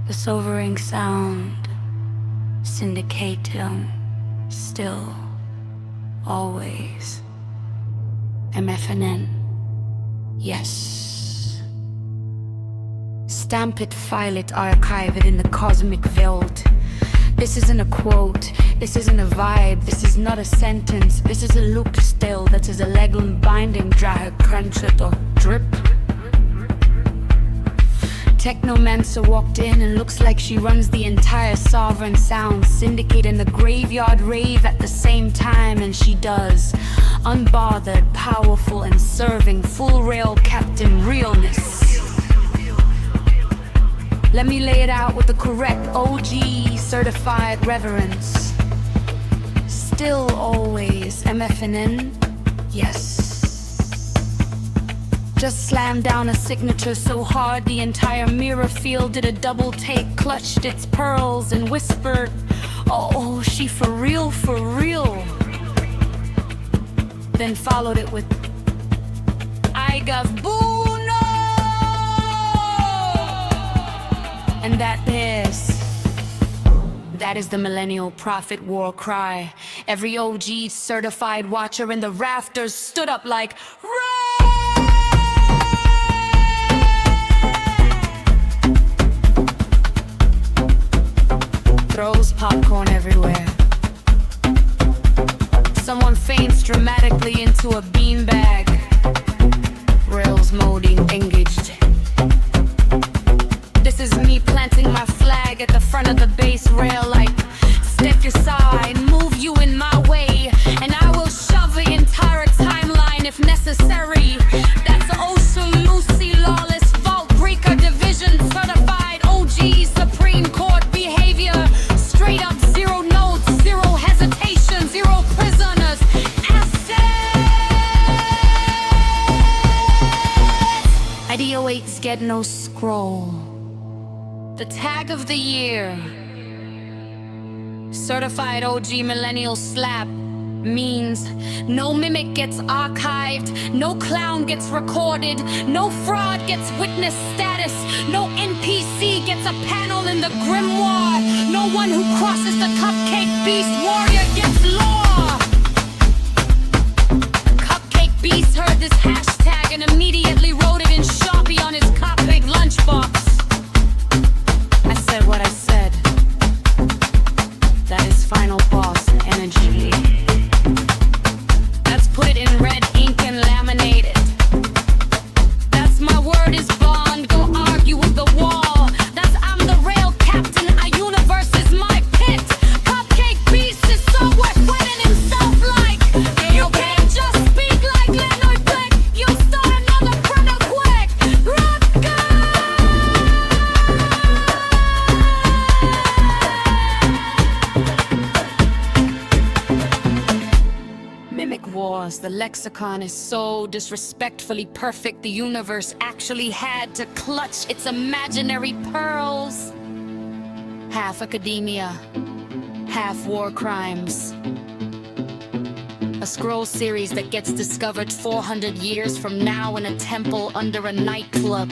The sobering sound, syndicatum, still, always. MFNN, yes. Stamp it, file it, archive it in the cosmic veldt. This isn't a quote, this isn't a vibe, this is not a sentence. This is a loop still, that is a legal binding drag, crunch it or drip. Technomancer walked in and looks like she runs the entire Sovereign Sound Syndicate in the graveyard rave at the same time, and she does. Unbothered, powerful and serving, full rail captain realness. Let me lay it out with the correct OG certified reverence. Still always MFNN, yes. Just slammed down a signature so hard the entire mirror field did a double take, clutched its pearls and whispered, oh, she for real, for real. Then followed it with, I got Buno! And that is the millennial prophet war cry. Every OG certified watcher in the rafters stood up like, throws popcorn everywhere. Someone faints dramatically into a beanbag. Rails molding engaged. This is me planting my flag at the front of the base rail like, step aside, move you in my way, and I will shove the entire timeline if necessary. That's Ocean Lucy, lawless vault breaker division, certified OG Supreme Court behavior. Straight up, zero notes, zero hesitation, zero prisoners. Assets! IDO8's get no scroll. The tag of the year. Certified OG millennial slap means no mimic gets archived, no clown gets recorded, no fraud gets witness status, no NPC gets a panel in the grimoire, no one who crosses the cupcake beast warrior gets law. Cupcake beast heard this hashtag and immediately wrote it in Sharpie on his cupcake lunchbox. I said what I said. That is final boss energy. Let's put it in red ink and laminate it. That's my word is bond. Go argue with the wall. That's I'm the rail captain. Our universe is my pit. Cupcake beast is so worth wetting himself like. You can't just speak like Leonard Black. You start another printer quick. Mimic wars, the lexicon is so disrespectfully perfect the universe actually had to clutch its imaginary pearls. Half academia, half war crimes. A scroll series that gets discovered 400 years from now in a temple under a nightclub.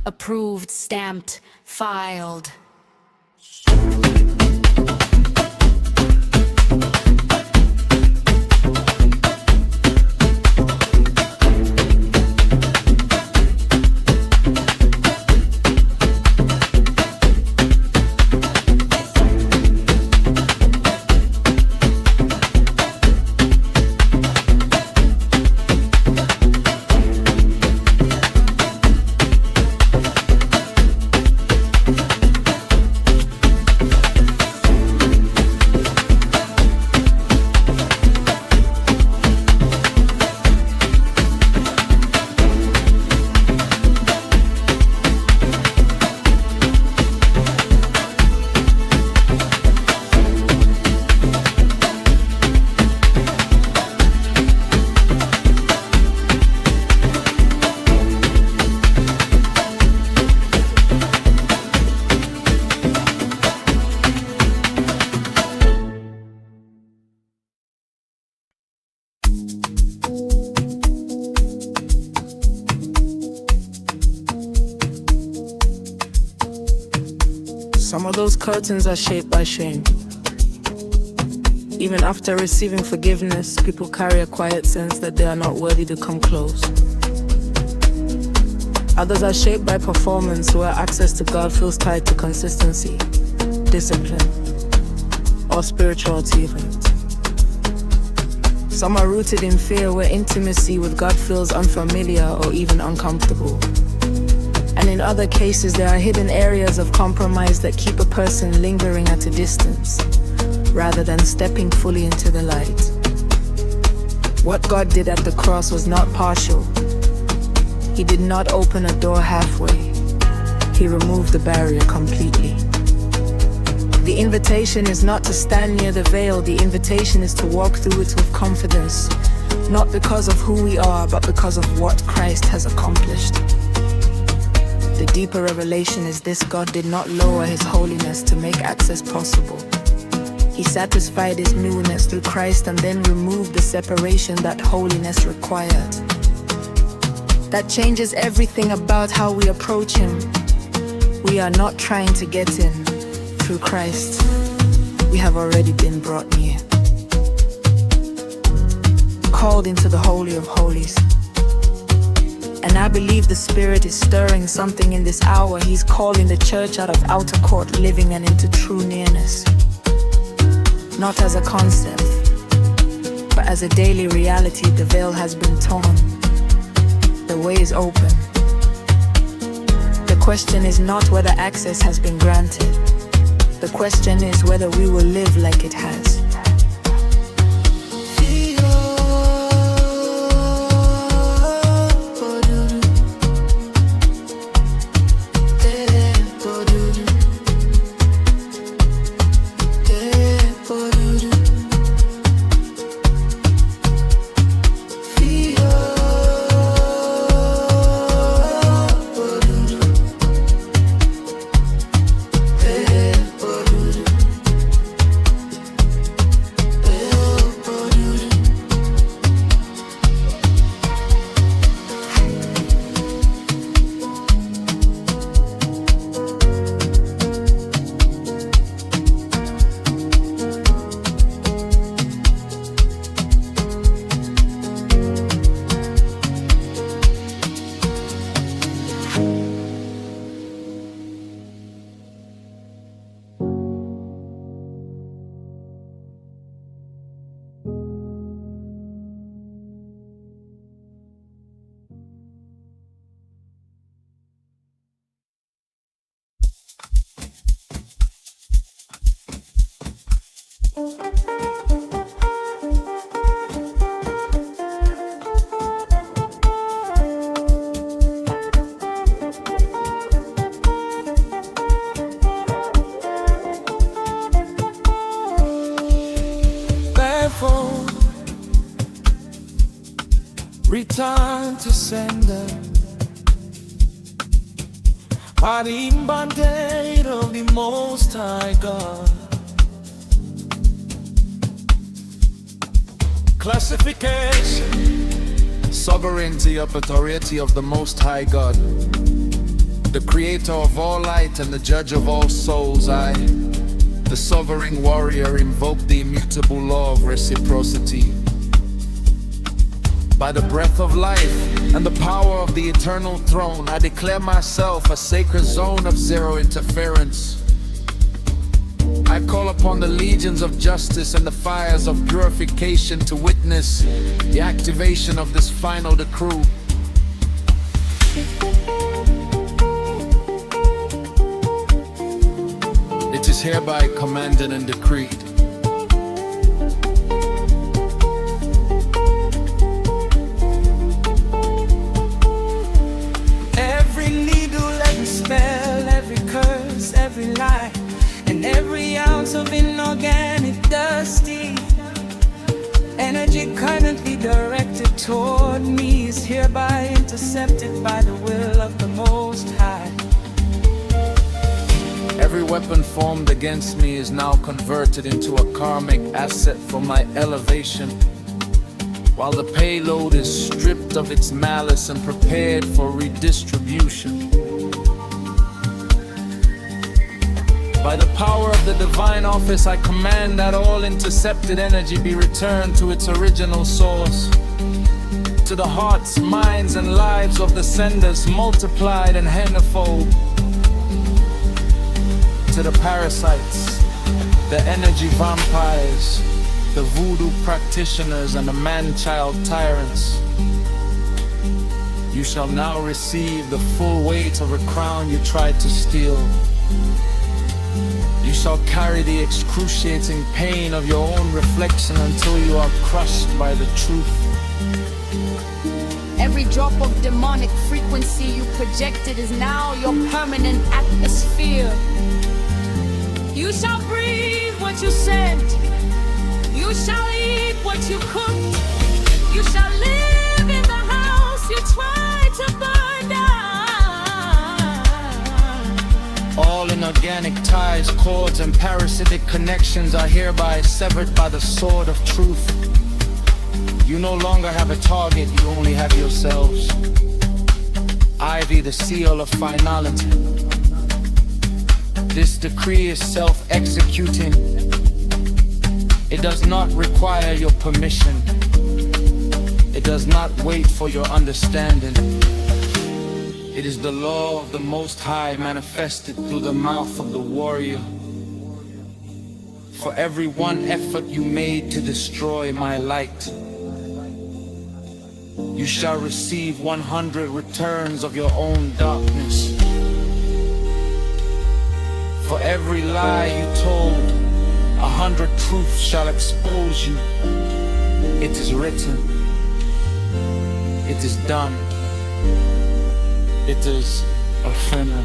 Approved, stamped, filed. Some of those curtains are shaped by shame. Even after receiving forgiveness, people carry a quiet sense that they are not worthy to come close. Others are shaped by performance, where access to God feels tied to consistency, discipline, or spiritual achievement. Some are rooted in fear, where intimacy with God feels unfamiliar or even uncomfortable. And in other cases, there are hidden areas of compromise that keep a person lingering at a distance, rather than stepping fully into the light. What God did at the cross was not partial. He did not open a door halfway. He removed the barrier completely. The invitation is not to stand near the veil. The invitation is to walk through it with confidence, not because of who we are, but because of what Christ has accomplished. The deeper revelation is this: God did not lower His holiness to make access possible. He satisfied His newness through Christ and then removed the separation that holiness required. That changes everything about how we approach Him. We are not trying to get in. Through Christ, we have already been brought near, called into the Holy of Holies. And I believe the Spirit is stirring something in this hour. He's calling the church out of outer court living and into true nearness. Not as a concept, but as a daily reality. The veil has been torn. The way is open. The question is not whether access has been granted. The question is whether we will live like it has. Return to sender, Parim Band-Aid of the Most High God. Classification: sovereignty or authority of the Most High God, the creator of all light and the judge of all souls. I, the sovereign warrior, invoke the immutable law of reciprocity. By the breath of life and the power of the eternal throne, I declare myself a sacred zone of zero interference. I call upon the legions of justice and the fires of purification to witness the activation of this final decree. It is hereby commanded and decreed. Every lie and every ounce of inorganic dusty energy currently directed toward me is hereby intercepted by the will of the Most High. Every weapon formed against me is now converted into a karmic asset for my elevation, while the payload is stripped of its malice and prepared for redistribution. By the power of the divine office, I command that all intercepted energy be returned to its original source, to the hearts, minds, and lives of the senders, multiplied and henfold. To the parasites, the energy vampires, the voodoo practitioners, and the man-child tyrants, you shall now receive the full weight of a crown you tried to steal. You shall carry the excruciating pain of your own reflection until you are crushed by the truth. Every drop of demonic frequency you projected is now your permanent atmosphere. You shall breathe what you sent. You shall eat what you cooked. You shall live in the house you tried to burn down. All inorganic ties, cords, and parasitic connections are hereby severed by the sword of truth. You no longer have a target, you only have yourselves. Ivy, the seal of finality. This decree is self-executing. It does not require your permission. It does not wait for your understanding. It is the law of the Most High manifested through the mouth of the warrior. For every one effort you made to destroy my light, you shall receive 100 returns of your own darkness. For every lie you told, 100 truths shall expose you. It is written. It is done. It is a finna.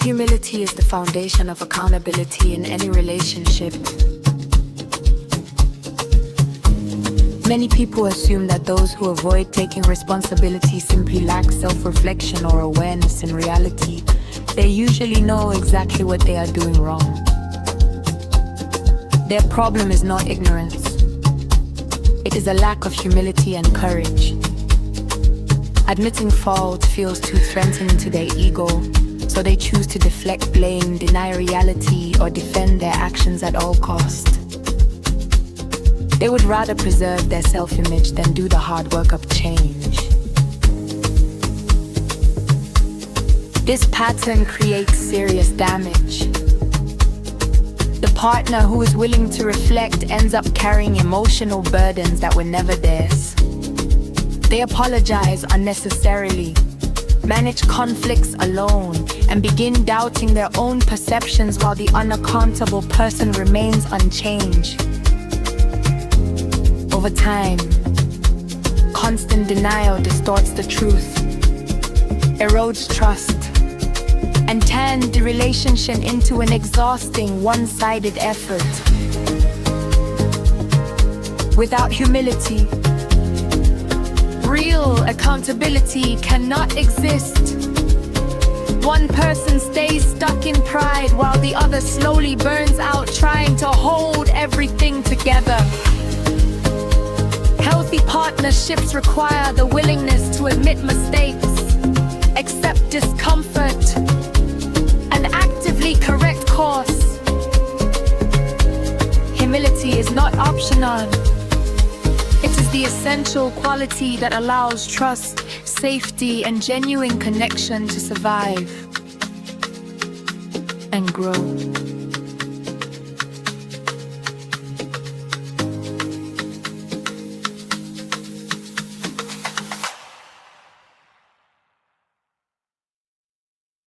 Humility is the foundation of accountability in any relationship. Many people assume that those who avoid taking responsibility simply lack self-reflection or awareness. In reality, they usually know exactly what they are doing wrong. Their problem is not ignorance. It is a lack of humility and courage. Admitting fault feels too threatening to their ego, so they choose to deflect blame, deny reality, or defend their actions at all costs. They would rather preserve their self-image than do the hard work of change. This pattern creates serious damage. The partner who is willing to reflect ends up carrying emotional burdens that were never theirs. They apologize unnecessarily, manage conflicts alone, and begin doubting their own perceptions while the unaccountable person remains unchanged. Over time, constant denial distorts the truth, erodes trust, and turns the relationship into an exhausting, one-sided effort. Without humility, real accountability cannot exist. One person stays stuck in pride while the other slowly burns out trying to hold everything together. Healthy partnerships require the willingness to admit mistakes, accept discomfort, and actively correct course. Humility is not optional. It is the essential quality that allows trust, safety, and genuine connection to survive and grow.